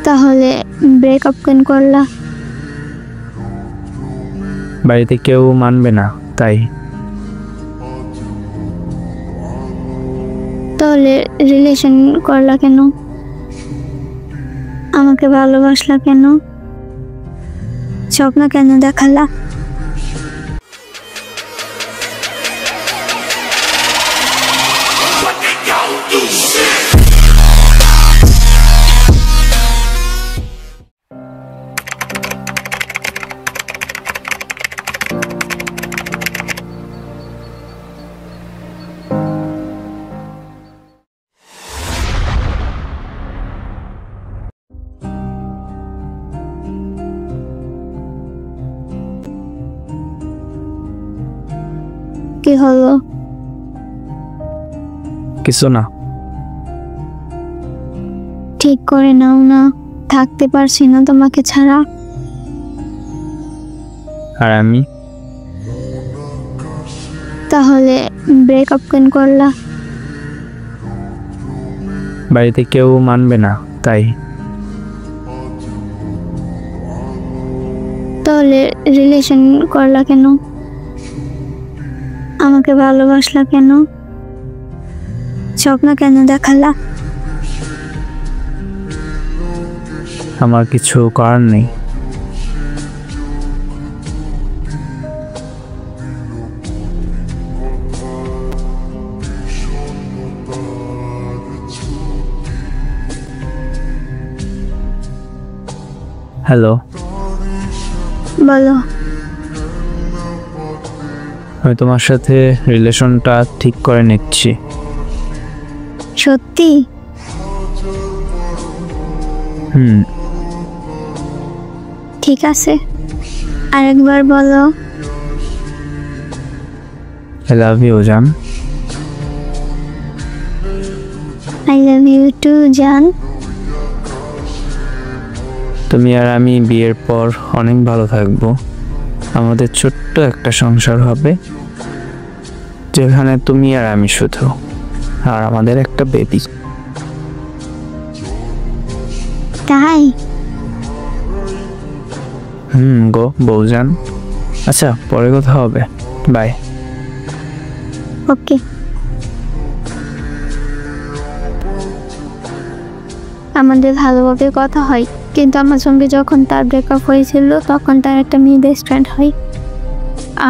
তাহলে ব্রেকআপ কেন করলা? বাড়িতে কেউ মানবে না তাই। তাহলে রিলেশন করলা কেন? আমাকে ভালোবাসলা কেন? স্বপ্ন কেন দেখালা? কি হলো? কিছু না। ঠিক করে নাও না, থাকতে পারছি না তোমাকে ছাড়া। আর আমি? তাহলে ব্রেকআপ কেন করলা? বাড়িতে কেউ মানবে না তাই। তাহলে রিলেশন করলা কেন? আমাকে ভালোবাসলা কেন? স্বপ্ন কেন দেখালা? আমার কিছু করার নেই। হ্যালো, বলো। আমি তোমার সাথে রিলেশনটা ঠিক করে নিচ্ছি। সত্যি? ঠিক আছে, আরেকবার বলো। আই লাভ ইউ জান। আই লাভ ইউ টু জান। তুমি আর আমি বিয়ের পর অনেক ভালো থাকবো। আমাদের ছোট্ট একটা সংসার হবে, যেখানে তুমি আর আমি শুধু, আর আমাদের একটা বেবি। তাই? গো বউজান। আচ্ছা, পরে কথা হবে। বাই। ওকে। আমাদের ভালোভাবে কথা হয়, কিন্তু আমার সঙ্গে যখন তার ব্রেকআপ হয়েছিল তখন তার একটা মেয়ে বেস্ট ফ্রেন্ড হয়,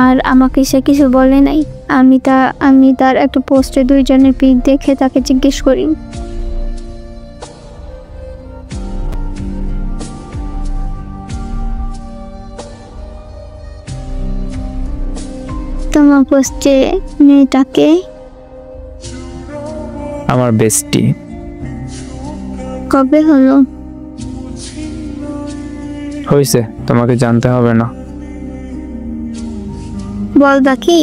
আর আমাকে সে কিছু বলে নাই। আমি তার একটা পোস্টে দুইজনের পিক দেখে তাকে জিজ্ঞেস করি, তোমার পোস্টে মেয়েটাকে? আমার বেস্টি। কবে হলো? হয়েছে, তোমাকে জানতে হবে না। বলবা কি?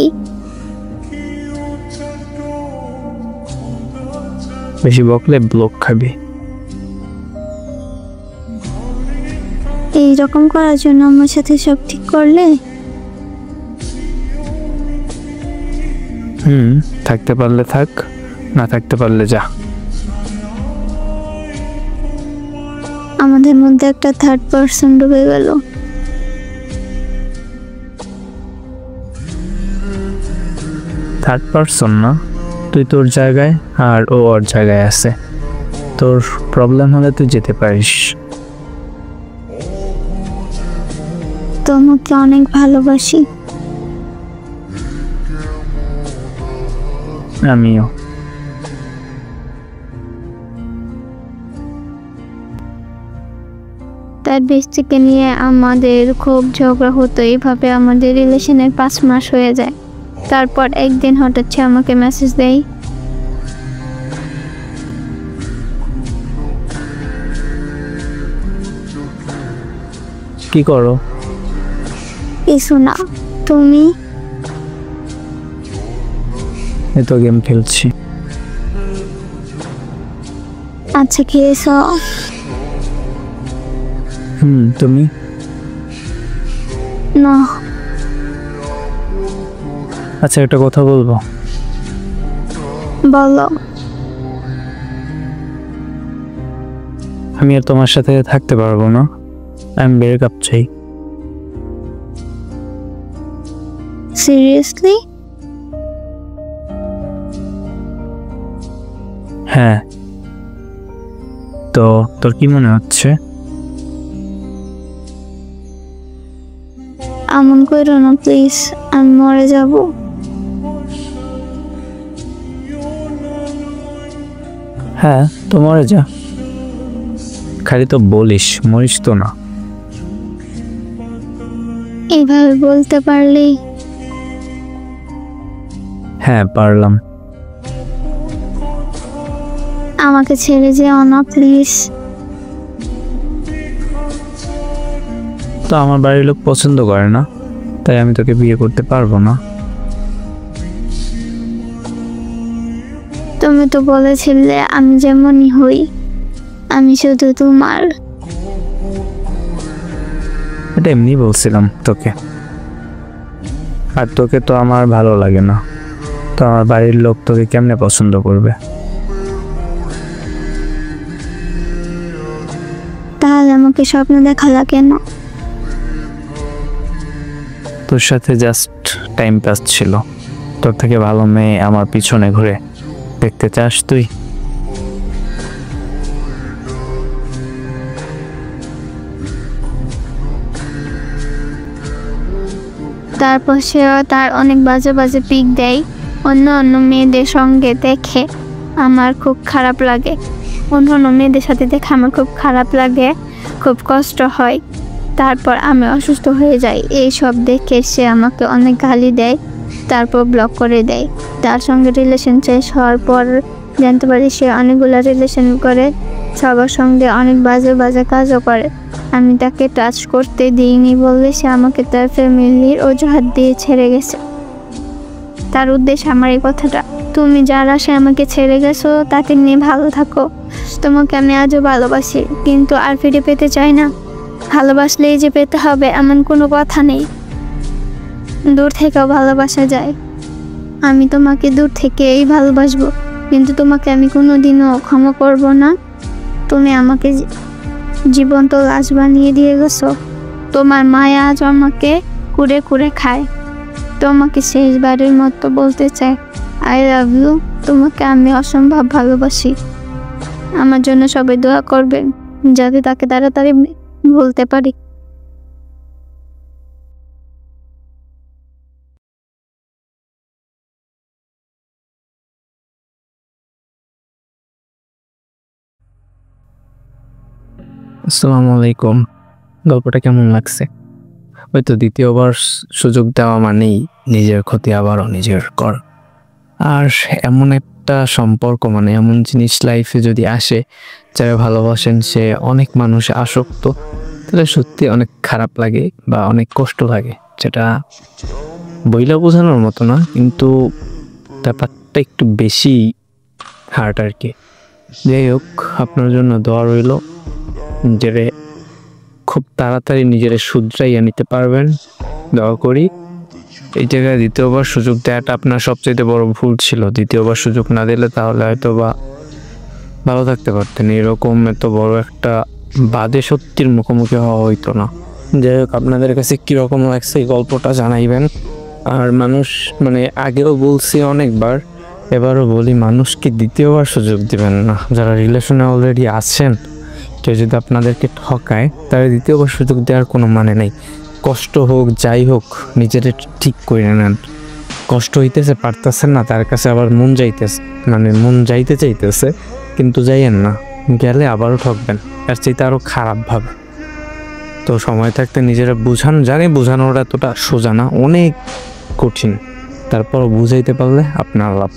বেশি বকলে ব্লক খাবি। এইরকম করার জন্য আমার সাথে সব ঠিক করলে? থাকতে পারলে থাক, না থাকতে পারলে যা। আমাদের মধ্যে একটা থার্ড পার্সন ঢুকে গেল। থার্ড পার্সন না, তুই তোর জায়গায় আর ও ওর জায়গায় আছে। তোর প্রবলেম হলে তুই যেতে পারিস। তোমাকে অনেক ভালোবাসি। আমিও। তার বেস্টিকে নিয়ে আমাদের খুব ঝগড়া হতো। এইভাবে আমাদের রিলেশনের 5 মাস হয়ে যায়। তারপর একদিন হঠাৎ সে আমাকে মেসেজ দেয়, কি করো? কিছু না, তুমি? এই তো গেম খেলছি। আচ্ছা, খেয়েছ? তুমি? না। আচ্ছা, একটা কথা বলবো। বলো। আমি আর তোমার সাথে থাকতে পারবো না, আমি ব্রেকআপ চাই। সিরিয়াসলি? হ্যাঁ, তো তোর কি মনে হচ্ছে? এমন করো না প্লিজ, আমি মরে যাব। হ্যাঁ, তো মরে যা, খালি তো বলিস, মরিস তো না। এইভাবে বলতে পারলেই। হ্যাঁ, পারলাম। আমাকে ছেড়ে যেও না প্লিজ। তো আমার বাড়ির লোক পছন্দ করে না, তাই আমি তোকে বিয়ে করতে পারবো না। তুমি তো বলেছিলে আমি যেমনই হই, আমি শুধু তোমার। এটা এমনি বলছিলাম তোকে, আর তোকে তো আমার ভালো লাগে না, তো আমার বাড়ির লোক তোকে কেমনে পছন্দ করবে? তাহলে আমাকে স্বপ্ন দেখালা কেন? তোর সাথে জাস্ট টাইম পাস ছিল, তোর থেকে ভালো মেয়ে আমার পিছনে ঘুরে দেখতে চাস তুই? তারপর সেও তার অনেক বাজে বাজে পিক দেয় অন্য অন্য মেয়েদের সঙ্গে দেখে। আমার খুব খারাপ লাগে, অন্য অন্য মেয়েদের সাথে দেখে আমার খুব খারাপ লাগে, খুব কষ্ট হয়। তারপর আমি অসুস্থ হয়ে যাই। এই সব দেখে সে আমাকে অনেক গালি দেয়, তারপর ব্লক করে দেয়। তার সঙ্গে রিলেশন শেষ হওয়ার পর জানতে পারি সে অনেকগুলো রিলেশন করে, সবার সঙ্গে অনেক বাজে বাজে কাজও করে। আমি তাকে টাচ করতে দিইনি বলে সে আমাকে তার ফ্যামিলির অজুহাত দিয়ে ছেড়ে গেছে। তার উদ্দেশ্য আমার এই কথাটা, তুমি যার আশায় আমাকে ছেড়ে গেছো তাকে নিয়ে ভালো থাকো। তোমাকে আমি আজও ভালোবাসি, কিন্তু আর ফিরে পেতে চাই না। ভালোবাসলেই যে পেতে হবে এমন কোনো কথা নেই, দূর থেকেও ভালোবাসা যায়। আমি তোমাকে দূর থেকেই ভালোবাসবো, কিন্তু তোমাকে আমি কোনোদিনও ক্ষমা করব না। তুমি আমাকে জীবন্ত লাশ বানিয়ে দিয়ে গেছো। তোমার মায়া আজ আমাকে কুড়ে কুড়ে খায়। তোমাকে শেষবারের মতো বলতে চাই, আই লাভ ইউ। তোমাকে আমি অসম্ভব ভালোবাসি। আমার জন্য সবাই দোয়া করবেন যাতে তাকে তাড়াতাড়ি ভুলতে পারি। আসসালামু আলাইকুম। গল্পটা কেমন লাগছে? হয়তো দ্বিতীয়বার সুযোগ দেওয়া মানেই নিজের ক্ষতি আবারও নিজের কর। আর এমন একটা সম্পর্ক, মানে এমন জিনিস লাইফে যদি আসে, যারা ভালোবাসেন সে অনেক মানুষে আসক্ত, তাহলে সত্যি অনেক খারাপ লাগে বা অনেক কষ্ট লাগে, যেটা বইলা বোঝানোর মতো না, কিন্তু ব্যাপারটা একটু বেশি হার্ট আর কি। যাই হোক, আপনার জন্য দোয়া রইল, নিজেরে খুব তাড়াতাড়ি নিজেরে শুধরাইয়া নিতে পারবেন, দোয়া করি। এই জায়গায় দ্বিতীয়বার সুযোগ দেওয়াটা আপনার সবচেয়ে বড় ভুল ছিল। দ্বিতীয়বার সুযোগ না দিলে তাহলে হয়তো বা ভালো থাকতে পারতেন, এরকম এত বড় একটা বাদে সত্যির মুখোমুখি হওয়া হইতো না। যাই হোক, আপনাদের কাছে কীরকম লাগছে এই গল্পটা জানাইবেন। আর মানুষ, মানে আগেও বলছি অনেকবার, এবারও বলি, মানুষকে দ্বিতীয়বার সুযোগ দিবেন না। যারা রিলেশনে অলরেডি আছেন, কেউ যদি আপনাদেরকে ঠকায়, তাহলে দ্বিতীয়বার সুযোগ দেওয়ার কোনো মানে নেই। কষ্ট হোক যাই হোক, নিজের ঠিক করে নেন। কষ্ট হইতেছে, পারতেছেন না, তার কাছে আবার মন যাইতে চাইতেছে, কিন্তু যাইয়েন না, গেলে আবারও ঠকবেন, আর চাইতে আরও খারাপভাবে। তো সময় থাকতে নিজেরা বুঝান। জানি বোঝানোর এতটা সোজা না, অনেক কঠিন, তারপরও বুঝাইতে পারলে আপনার লাভ।